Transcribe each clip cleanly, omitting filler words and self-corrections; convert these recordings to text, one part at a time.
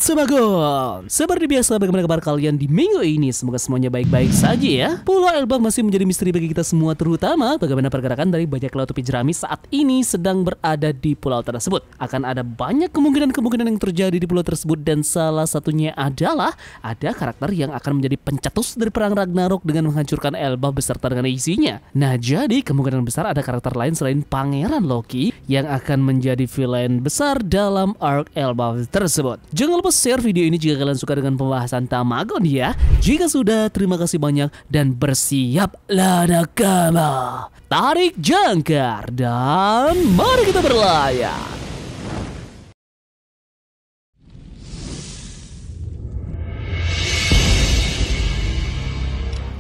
Sobat Semagon, seperti biasa bagaimana kabar kalian di minggu ini? Semoga semuanya baik-baik saja ya. Pulau Elbaf masih menjadi misteri bagi kita semua, terutama bagaimana pergerakan dari bajak laut topi jerami saat ini sedang berada di pulau tersebut. Akan ada banyak kemungkinan yang terjadi di pulau tersebut, dan salah satunya adalah ada karakter yang akan menjadi pencetus dari perang Ragnarok dengan menghancurkan Elbaf beserta dengan isinya. Nah, jadi kemungkinan besar ada karakter lain selain Pangeran Loki yang akan menjadi villain besar dalam arc Elbaf tersebut. Jangan lupa share video ini jika kalian suka dengan pembahasan Tamagon ya. Jika sudah, terima kasih banyak dan bersiaplah nakama. Tarik jangkar dan mari kita berlayar.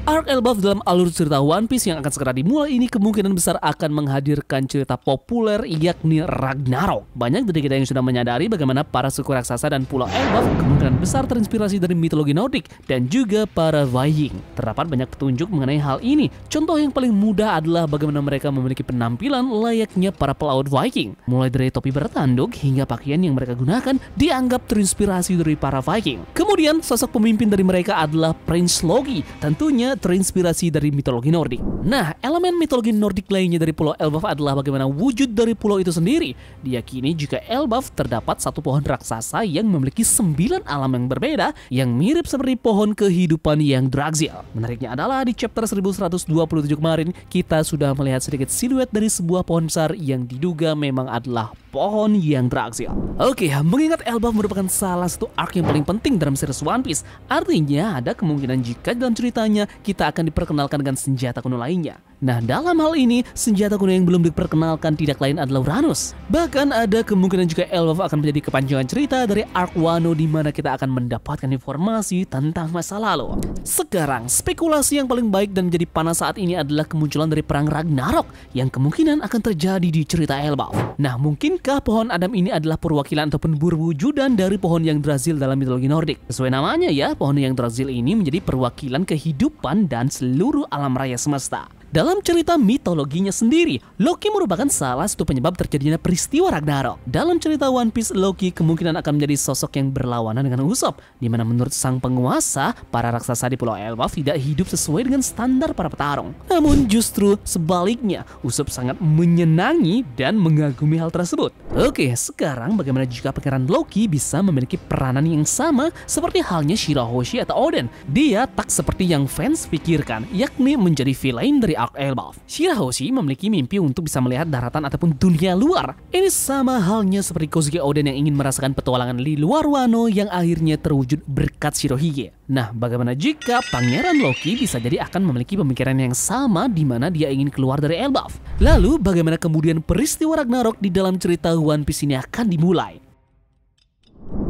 Arc Elbaf dalam alur cerita One Piece yang akan segera dimulai ini kemungkinan besar akan menghadirkan cerita populer yakni Ragnarok. Banyak dari kita yang sudah menyadari bagaimana para suku raksasa dan pulau Elbaf kemungkinan besar terinspirasi dari mitologi Nordik dan juga para Viking. Terdapat banyak petunjuk mengenai hal ini. Contoh yang paling mudah adalah bagaimana mereka memiliki penampilan layaknya para pelaut Viking. Mulai dari topi bertanduk hingga pakaian yang mereka gunakan dianggap terinspirasi dari para Viking. Kemudian sosok pemimpin dari mereka adalah Prince Loki, tentunya terinspirasi dari mitologi Nordik. Nah, elemen mitologi Nordik lainnya dari pulau Elbaf adalah bagaimana wujud dari pulau itu sendiri. Diyakini jika Elbaf terdapat satu pohon raksasa yang memiliki 9 alam yang berbeda yang mirip seperti pohon kehidupan yang Draxil. Menariknya adalah di chapter 1127 kemarin kita sudah melihat sedikit siluet dari sebuah pohon besar yang diduga memang adalah pohon yang Draxil. Oke, mengingat Elbaf merupakan salah satu arc yang paling penting dalam series One Piece, artinya ada kemungkinan jika dalam ceritanya kita akan diperkenalkan dengan senjata kuno lainnya. Nah, dalam hal ini, senjata kuno yang belum diperkenalkan tidak lain adalah Uranus. Bahkan ada kemungkinan juga Elbaf akan menjadi kepanjangan cerita dari arc Wano di mana kita akan mendapatkan informasi tentang masa lalu. Sekarang, spekulasi yang paling baik dan menjadi panas saat ini adalah kemunculan dari perang Ragnarok yang kemungkinan akan terjadi di cerita Elbaf. Nah, mungkinkah pohon Adam ini adalah perwakilan ataupun berwujudan dari pohon yang Draxil dalam mitologi Nordik? Sesuai namanya ya, pohon yang Draxil ini menjadi perwakilan kehidupan dan seluruh alam raya semesta. Dalam cerita mitologinya sendiri, Loki merupakan salah satu penyebab terjadinya peristiwa Ragnarok. Dalam cerita One Piece, Loki kemungkinan akan menjadi sosok yang berlawanan dengan Usopp, di mana menurut sang penguasa, para raksasa di Pulau Elbaf tidak hidup sesuai dengan standar para petarung. Namun justru sebaliknya, Usopp sangat menyenangi dan mengagumi hal tersebut. Oke, sekarang bagaimana jika Pangeran Loki bisa memiliki peranan yang sama seperti halnya Shirahoshi atau Oden? Dia tak seperti yang fans pikirkan, yakni menjadi villain dari arc Elbaf. Shirahoshi memiliki mimpi untuk bisa melihat daratan ataupun dunia luar. Ini sama halnya seperti Kozuki Oden yang ingin merasakan petualangan di luar Wano yang akhirnya terwujud berkat Shirohige. Nah, bagaimana jika Pangeran Loki bisa jadi akan memiliki pemikiran yang sama di mana dia ingin keluar dari Elbaf? Lalu, bagaimana kemudian peristiwa Ragnarok di dalam cerita One Piece ini akan dimulai?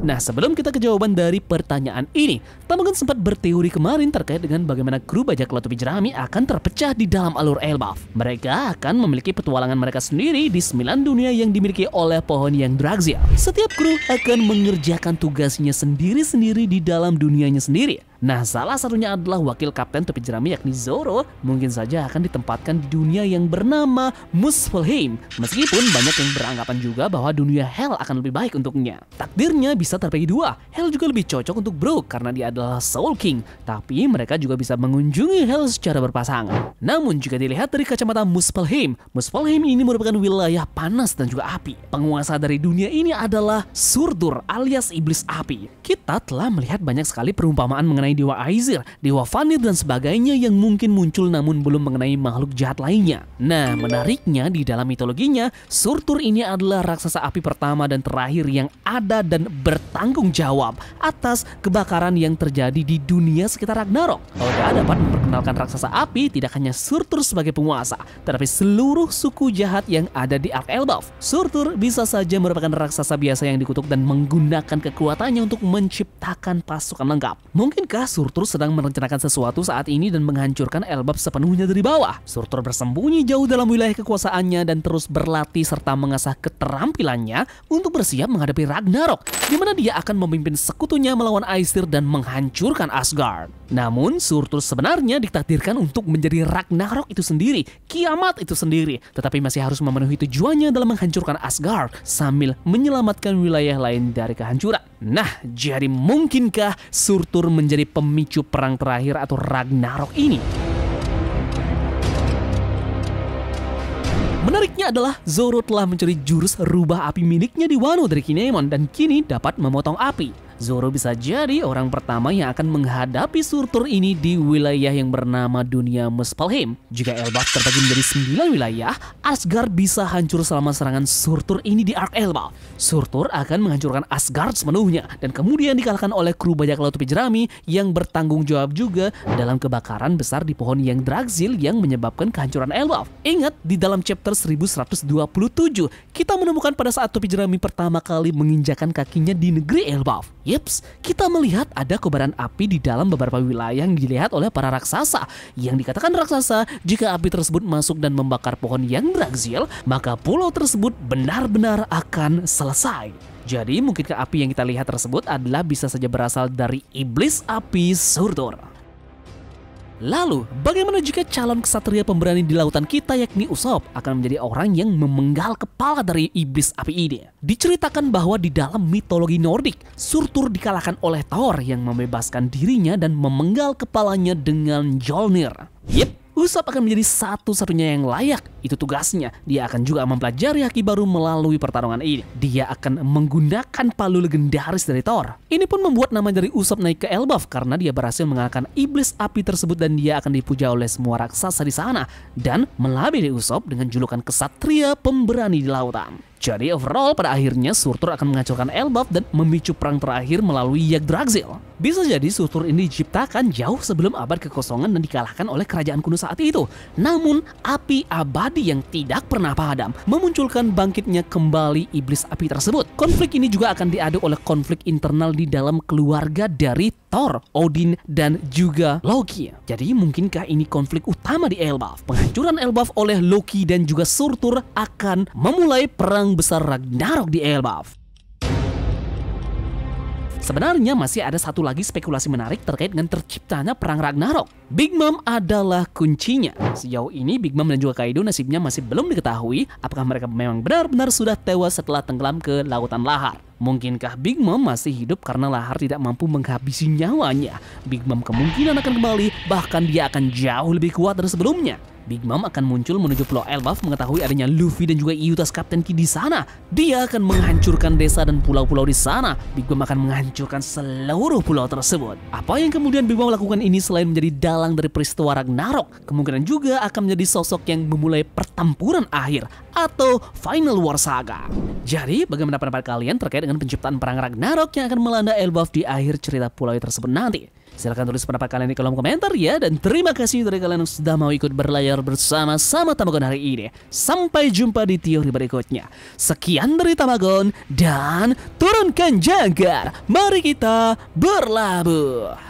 Nah, sebelum kita ke jawaban dari pertanyaan ini, Tamagon sempat berteori kemarin terkait dengan bagaimana kru bajak laut topi jerami akan terpecah di dalam alur Elbaf. Mereka akan memiliki petualangan mereka sendiri di 9 dunia yang dimiliki oleh pohon yang Draxil. Setiap kru akan mengerjakan tugasnya sendiri-sendiri di dalam dunianya sendiri. Nah, salah satunya adalah wakil kapten topi jerami yakni Zoro, mungkin saja akan ditempatkan di dunia yang bernama Muspelheim. Meskipun banyak yang beranggapan juga bahwa dunia Hell akan lebih baik untuknya. Takdirnya bisa terbagi dua. Hell juga lebih cocok untuk Brook karena dia adalah Soul King, tapi mereka juga bisa mengunjungi Hell secara berpasangan. Namun jika dilihat dari kacamata Muspelheim, Muspelheim ini merupakan wilayah panas dan juga api. Penguasa dari dunia ini adalah Surtur alias iblis api. Kita telah melihat banyak sekali perumpamaan mengenai dewa Aesir, dewa Vanir dan sebagainya yang mungkin muncul namun belum mengenai makhluk jahat lainnya. Nah, menariknya di dalam mitologinya, Surtur ini adalah raksasa api pertama dan terakhir yang ada dan bertanggung jawab atas kebakaran yang terjadi di dunia sekitar Ragnarok. Oda dapat memperkenalkan raksasa api tidak hanya Surtur sebagai penguasa, tetapi seluruh suku jahat yang ada di arc Elbaf. Surtur bisa saja merupakan raksasa biasa yang dikutuk dan menggunakan kekuatannya untuk menciptakan pasukan lengkap. Mungkinkah Mungkinkah Surtur sedang merencanakan sesuatu saat ini dan menghancurkan Elbaf sepenuhnya dari bawah? Surtur bersembunyi jauh dalam wilayah kekuasaannya dan terus berlatih serta mengasah keterampilannya untuk bersiap menghadapi Ragnarok, di mana dia akan memimpin sekutunya melawan Aesir dan menghancurkan Asgard. Namun, Surtur sebenarnya ditakdirkan untuk menjadi Ragnarok itu sendiri, kiamat itu sendiri, tetapi masih harus memenuhi tujuannya dalam menghancurkan Asgard sambil menyelamatkan wilayah lain dari kehancuran. Nah, jadi mungkinkah Surtur menjadi pemicu perang terakhir atau Ragnarok ini? Menariknya adalah Zoro telah mencuri jurus rubah api miliknya di Wano dari Kinemon dan kini dapat memotong api. Zoro bisa jadi orang pertama yang akan menghadapi Surtur ini di wilayah yang bernama dunia Muspelheim. Jika Elbaf terbagi menjadi 9 wilayah, Asgard bisa hancur selama serangan Surtur ini di Ark Elbaf. Surtur akan menghancurkan Asgard sepenuhnya dan kemudian dikalahkan oleh kru bajak laut topi jerami yang bertanggung jawab juga dalam kebakaran besar di pohon yang Dragzil yang menyebabkan kehancuran Elbaf. Ingat, di dalam chapter 1127, kita menemukan pada saat topi jerami pertama kali menginjakan kakinya di negeri Elbaf. Yeps, kita melihat ada kobaran api di dalam beberapa wilayah yang dilihat oleh para raksasa. Yang dikatakan raksasa, jika api tersebut masuk dan membakar pohon yang Dragzil, maka pulau tersebut benar-benar akan selesai. Jadi mungkinkah api yang kita lihat tersebut adalah bisa saja berasal dari iblis api Surtur? Lalu, bagaimana jika calon ksatria pemberani di lautan kita yakni Usopp akan menjadi orang yang memenggal kepala dari iblis api ini? Diceritakan bahwa di dalam mitologi Nordik, Surtur dikalahkan oleh Thor yang membebaskan dirinya dan memenggal kepalanya dengan Mjolnir. Yep, Usopp akan menjadi satu-satunya yang layak. Itu tugasnya. Dia akan juga mempelajari haki baru melalui pertarungan ini. Dia akan menggunakan palu legendaris dari Thor. Ini pun membuat nama dari Usopp naik ke Elbaf karena dia berhasil mengalahkan iblis api tersebut dan dia akan dipuja oleh semua raksasa di sana dan melabeli Usopp dengan julukan kesatria pemberani di lautan. Jadi overall pada akhirnya Surtur akan menghancurkan Elbaf dan memicu perang terakhir melalui Yggdrasil. Bisa jadi Surtur ini diciptakan jauh sebelum abad kekosongan dan dikalahkan oleh kerajaan kuno saat itu. Namun api abadi yang tidak pernah padam memunculkan bangkitnya kembali iblis api tersebut. Konflik ini juga akan diaduk oleh konflik internal di dalam keluarga dari Thor, Odin, dan juga Loki. Jadi mungkinkah ini konflik utama di Elbaf? Penghancuran Elbaf oleh Loki dan juga Surtur akan memulai perang besar Ragnarok di Elbaf. Sebenarnya masih ada satu lagi spekulasi menarik terkait dengan terciptanya perang Ragnarok. Big Mom adalah kuncinya. Sejauh ini Big Mom dan juga Kaido nasibnya masih belum diketahui apakah mereka memang benar-benar sudah tewas setelah tenggelam ke lautan lahar. Mungkinkah Big Mom masih hidup karena lahar tidak mampu menghabisi nyawanya? Big Mom kemungkinan akan kembali, bahkan dia akan jauh lebih kuat dari sebelumnya. Big Mom akan muncul menuju Pulau Elbaf mengetahui adanya Luffy dan juga Iutas Kapten Ki di sana. Dia akan menghancurkan desa dan pulau-pulau di sana. Big Mom akan menghancurkan seluruh pulau tersebut. Apa yang kemudian Big Mom lakukan ini selain menjadi dalang dari peristiwa Ragnarok, kemungkinan juga akan menjadi sosok yang memulai pertempuran akhir atau Final War Saga. Jadi, bagaimana pendapat kalian terkait dengan penciptaan perang Ragnarok yang akan melanda Elbaf di akhir cerita pulau tersebut nanti? Silahkan tulis pendapat kalian di kolom komentar ya. Dan terima kasih dari kalian yang sudah mau ikut berlayar bersama-sama Tamagon hari ini. Sampai jumpa di teori berikutnya. Sekian dari Tamagon dan turunkan jangkar. Mari kita berlabuh.